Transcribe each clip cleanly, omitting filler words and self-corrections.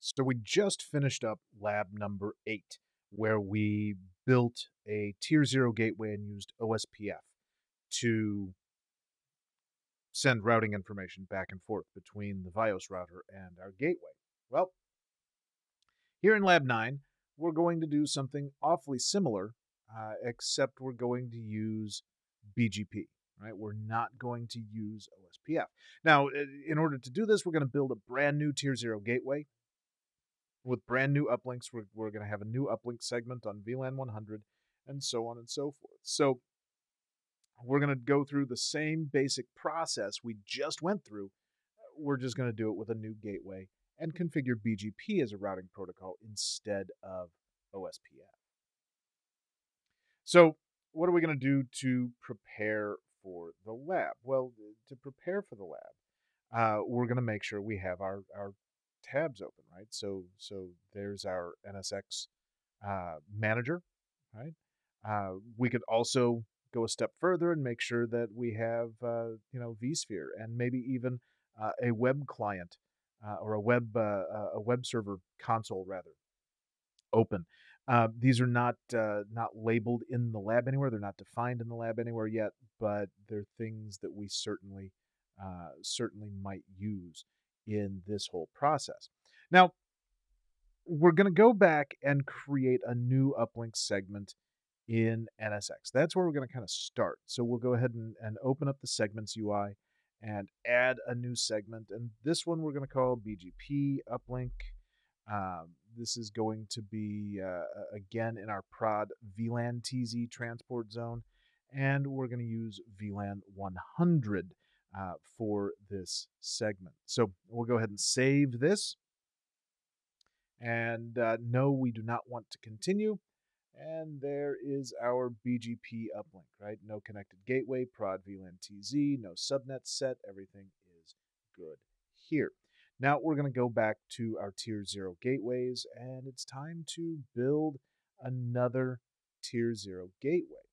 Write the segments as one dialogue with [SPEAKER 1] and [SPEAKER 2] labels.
[SPEAKER 1] So we just finished up lab number 8, where we built a tier 0 gateway and used OSPF to send routing information back and forth between the Vios router and our gateway. Well, here in lab 9, we're going to do something awfully similar, except we're going to use BGP. Right? We're not going to use OSPF. Now, in order to do this, we're going to build a brand new tier 0 gateway with brand new uplinks. We're going to have a new uplink segment on VLAN 100 and so on and so forth. So we're going to go through the same basic process we just went through. We're just going to do it with a new gateway and configure BGP as a routing protocol instead of OSPF. So what are we going to do to prepare for the lab? Well, to prepare for the lab, we're going to make sure we have our tabs open, right? So there's our NSX manager, right? We could also go a step further and make sure that we have vSphere and maybe even a web client or a web server console rather open. These are not labeled in the lab anywhere. They're not defined in the lab anywhere yet, but they're things that we certainly might use in this whole process. Now, we're going to go back and create a new uplink segment in NSX. That's where we're going to kind of start. So we'll go ahead and open up the segments UI and add a new segment. And this one we're going to call BGP uplink. This is going to be, again, in our prod VLAN TZ transport zone. And we're going to use VLAN 100 for this segment. So we'll go ahead and save this. And no, we do not want to continue. And there is our BGP uplink, right? No connected gateway, prod VLAN TZ, no subnet set. Everything is good here. Now we're going to go back to our tier 0 gateways, and it's time to build another tier 0 gateway.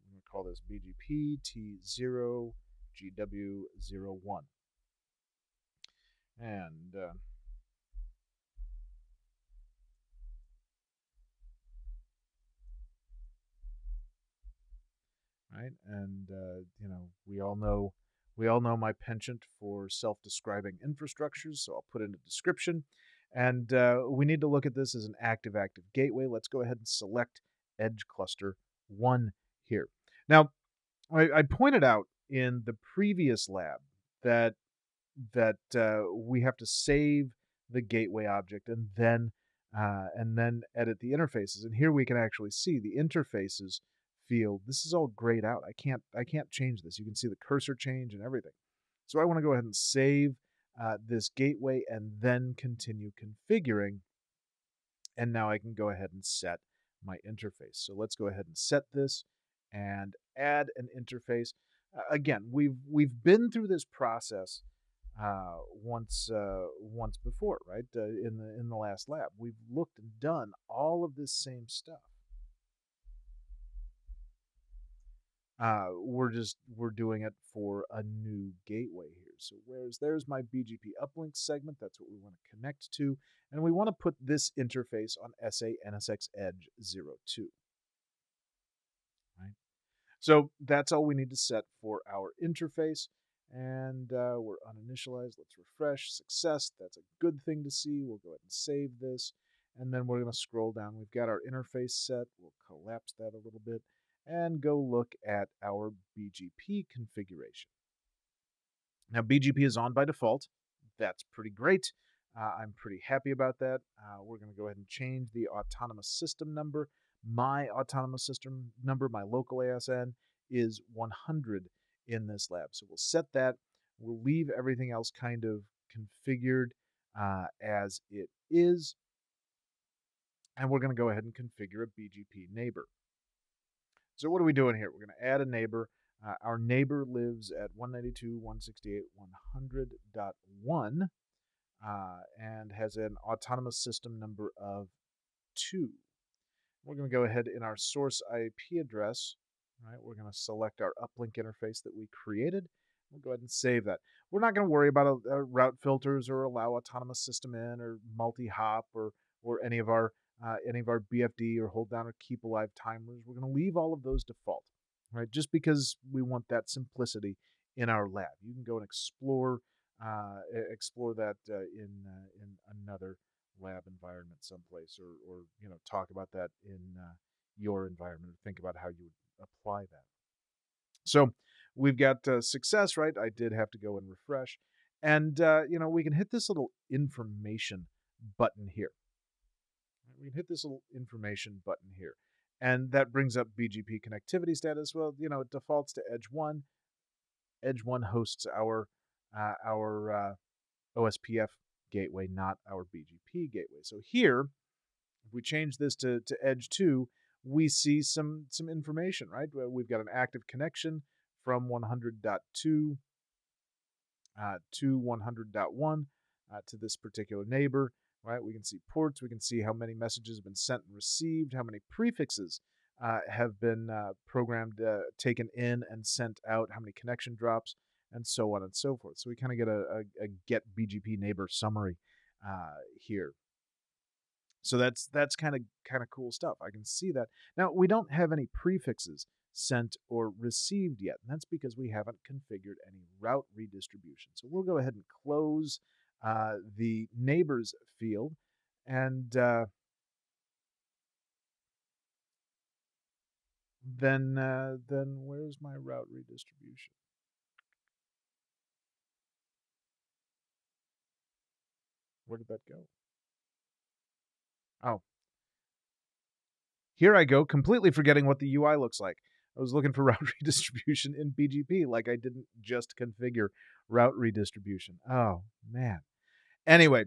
[SPEAKER 1] I'm going to call this BGP T0 GW01. And right? And we all know my penchant for self-describing infrastructures, so I'll put in a description. And we need to look at this as an active gateway. Let's go ahead and select Edge Cluster 1 here. Now, I pointed out in the previous lab that we have to save the gateway object and then edit the interfaces. And here we can actually see the interfaces field. This is all grayed out. I can't change this. You can see the cursor change and everything. So I want to go ahead and save this gateway and then continue configuring. And now I can go ahead and set my interface. So let's go ahead and set this and add an interface. Again, we've been through this process once before, right? In the last lab, we've looked and done all of this same stuff. We're doing it for a new gateway here. So there's my BGP uplink segment. That's what we want to connect to, and we want to put this interface on SA NSX Edge 02. Right. So that's all we need to set for our interface. And we're uninitialized. Let's refresh. Success. That's a good thing to see. We'll go ahead and save this. And then we're going to scroll down. We've got our interface set. We'll collapse that a little bit and go look at our BGP configuration. Now, BGP is on by default. That's pretty great. I'm pretty happy about that. We're going to go ahead and change the autonomous system number. My autonomous system number, my local ASN, is 100 in this lab. So we'll set that. We'll leave everything else kind of configured as it is. And we're going to go ahead and configure a BGP neighbor. So what are we doing here? We're going to add a neighbor. Our neighbor lives at 192.168.100.1 and has an autonomous system number of 2. We're going to go ahead in our source IP address. Right, we're going to select our uplink interface that we created, We'll go ahead and save that. We're not going to worry about route filters or allow autonomous system in or multi-hop or any of our BFD or hold down or keep alive timers. We're going to leave all of those default, right? Just because we want that simplicity in our lab. You can go and explore that in another lab environment someplace, or talk about that in your environment, or think about how you would apply that. So we've got success, right? I did have to go and refresh. And, we can hit this little information button here. We can hit this little information button here. And that brings up BGP connectivity status. Well, it defaults to Edge 1. Edge 1 hosts our OSPF gateway, not our BGP gateway. So here, if we change this to Edge 2, we see some information, right? We've got an active connection from 100.2 to 100.1 to this particular neighbor, right? We can see ports. We can see how many messages have been sent and received, how many prefixes have been programmed, taken in and sent out, how many connection drops, and so on and so forth. So we kind of get a get BGP neighbor summary here. So that's kind of cool stuff. I can see that. Now, we don't have any prefixes sent or received yet, and that's because we haven't configured any route redistribution. So we'll go ahead and close the neighbors field, and then where's my route redistribution? Where did that go? Oh, here I go, completely forgetting what the UI looks like. I was looking for route redistribution in BGP, like I didn't just configure route redistribution. Oh, man. Anyway,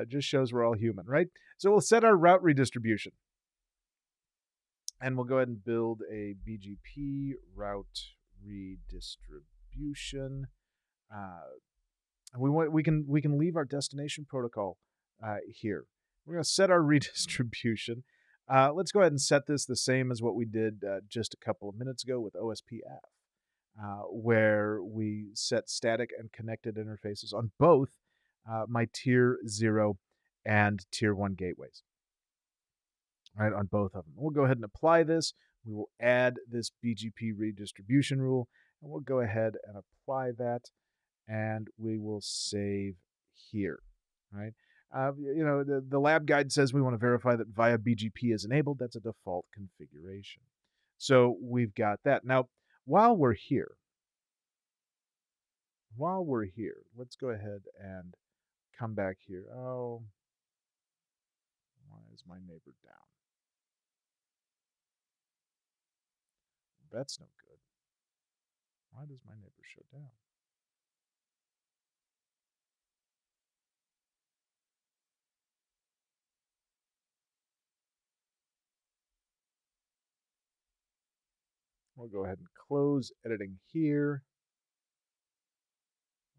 [SPEAKER 1] just shows we're all human, right? So we'll set our route redistribution. And we'll go ahead and build a BGP route redistribution. We can leave our destination protocol here. We're going to set our redistribution. Let's go ahead and set this the same as what we did just a couple of minutes ago with OSPF, where we set static and connected interfaces on both my tier 0 and tier 1 gateways. Right, on both of them. We'll go ahead and apply this. We will add this BGP redistribution rule, and we'll go ahead and apply that, and we will save here. Right. The lab guide says we want to verify that via BGP is enabled. That's a default configuration. So we've got that. Now, while we're here, let's go ahead and come back here. Oh, why is my neighbor down? That's no good. Why does my neighbor show down? We'll go ahead and close editing here.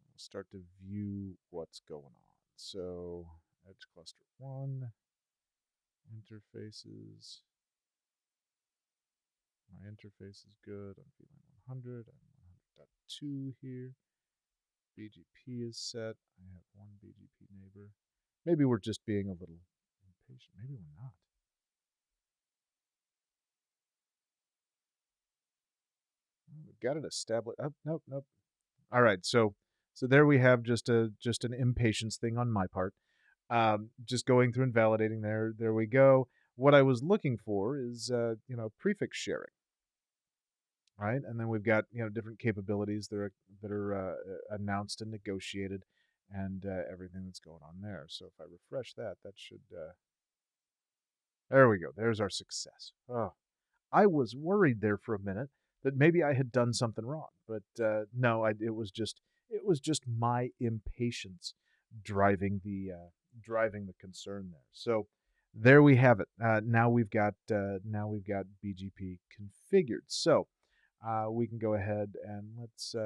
[SPEAKER 1] We'll start to view what's going on. So Edge Cluster 1, interfaces. My interface is good. I'm feeling 100. I'm 100.2 here. BGP is set. I have one BGP neighbor. Maybe we're just being a little impatient. Maybe we're not. We've got it established. Oh, nope. All right, so there we have just an impatience thing on my part. Just going through and validating there. There we go. What I was looking for is prefix sharing, right? And then we've got different capabilities that are announced and negotiated, and everything that's going on there. So if I refresh that, that should. There we go. There's our success. Oh, I was worried there for a minute that maybe I had done something wrong, but no, it was just my impatience driving the concern there. So there we have it. Now we've got BGP configured. So we can go ahead and let's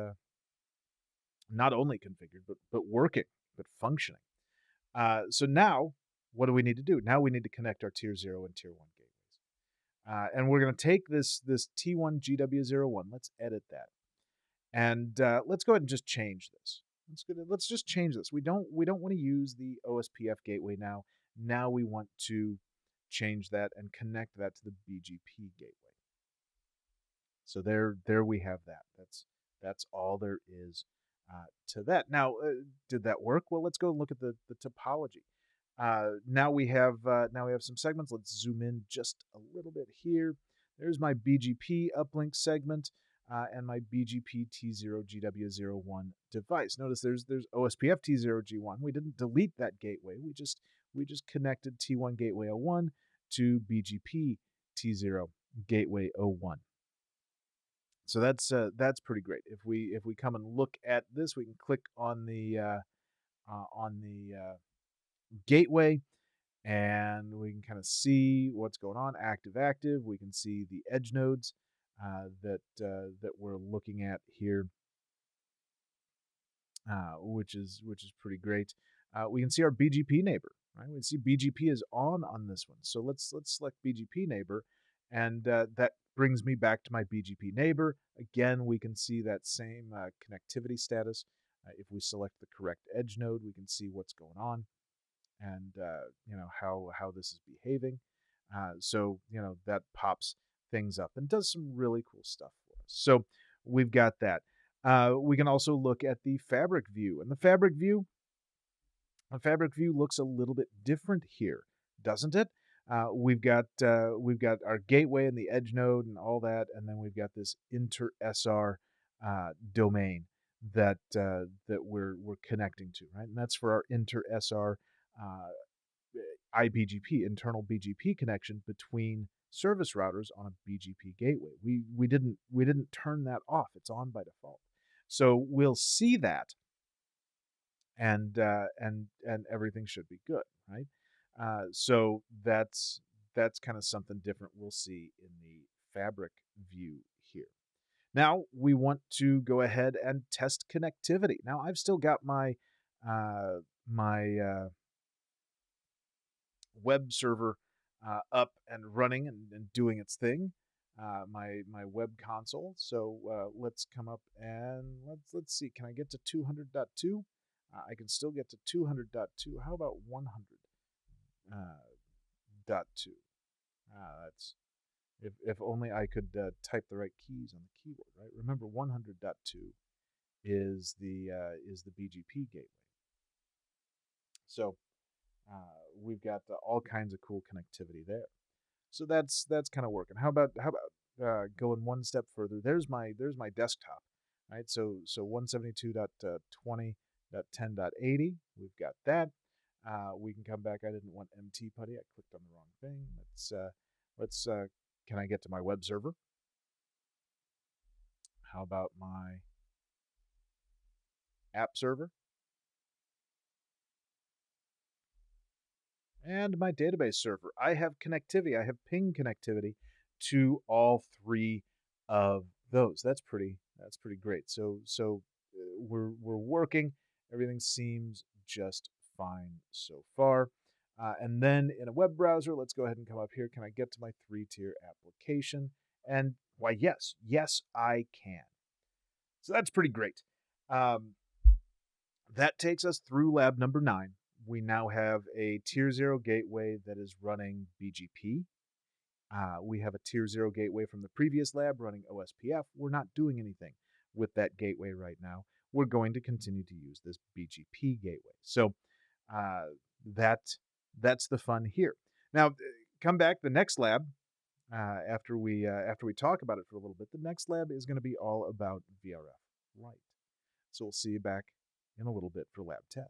[SPEAKER 1] not only configured but working, but functioning. So now what do we need to do? Now we need to connect our tier 0 and tier 1 gateways. And we're going to take this T1GW01. Let's edit that, and let's go ahead and just change this. Let's just change this. We don't want to use the OSPF gateway now. Now we want to change that and connect that to the BGP gateway. So there we have that. That's all there is to that. Now, did that work? Well, let's go and look at the topology. Now we have some segments. Let's zoom in just a little bit here. There's my BGP uplink segment and my BGP T0GW01 device. Notice there's OSPF T0G1. We didn't delete that gateway. We just connected T1 Gateway 01 to BGP T0 Gateway 01. So that's pretty great. If we come and look at this, we can click on the gateway, and we can kind of see what's going on. Active. We can see the edge nodes that we're looking at here, which is pretty great. We can see our BGP neighbor. Right, we can see BGP is on this one. So let's select BGP neighbor, and that brings me back to my BGP neighbor. Again, we can see that same connectivity status. If we select the correct edge node, we can see what's going on, and how this is behaving. So that pops things up and does some really cool stuff for us. So we've got that. We can also look at the fabric view, and the fabric view looks a little bit different here, doesn't it? We've got our gateway and the edge node and all that, and then we've got this inter-SR domain that we're connecting to, right? And that's for our inter-SR IBGP, internal BGP connection between service routers on a BGP gateway. We didn't turn that off. It's on by default. So we'll see that, and everything should be good, right? So that's kind of something different we'll see in the fabric view here. Now we want to go ahead and test connectivity. Now I've still got my web server up and running and doing its thing, my web console. So let's come up and let's see. Can I get to 200.2? I can still get to 200.2. How about 100.2? That's if only I could type the right keys on the keyboard. Right. Remember, 100.2 is the BGP gateway. So we've got all kinds of cool connectivity there. So that's kind of working. How about going one step further? There's my desktop, right? So 172.20.10.80. We've got that. We can come back. I didn't want MT putty. I clicked on the wrong thing. Let's can I get to my web server? How about my app server? And my database server. I have connectivity. I have ping connectivity to all three of those. That's pretty great. So we're working. Everything seems just fine so far. And then in a web browser, let's go ahead and come up here. Can I get to my 3-tier application? And why, yes, I can. So that's pretty great. That takes us through lab number 9. We now have a tier 0 gateway that is running BGP. We have a tier 0 gateway from the previous lab running OSPF. We're not doing anything with that gateway right now. We're going to continue to use this BGP gateway. So that's the fun here. Now, come back the next lab after we talk about it for a little bit. The next lab is going to be all about VRF Lite. So we'll see you back in a little bit for lab 10.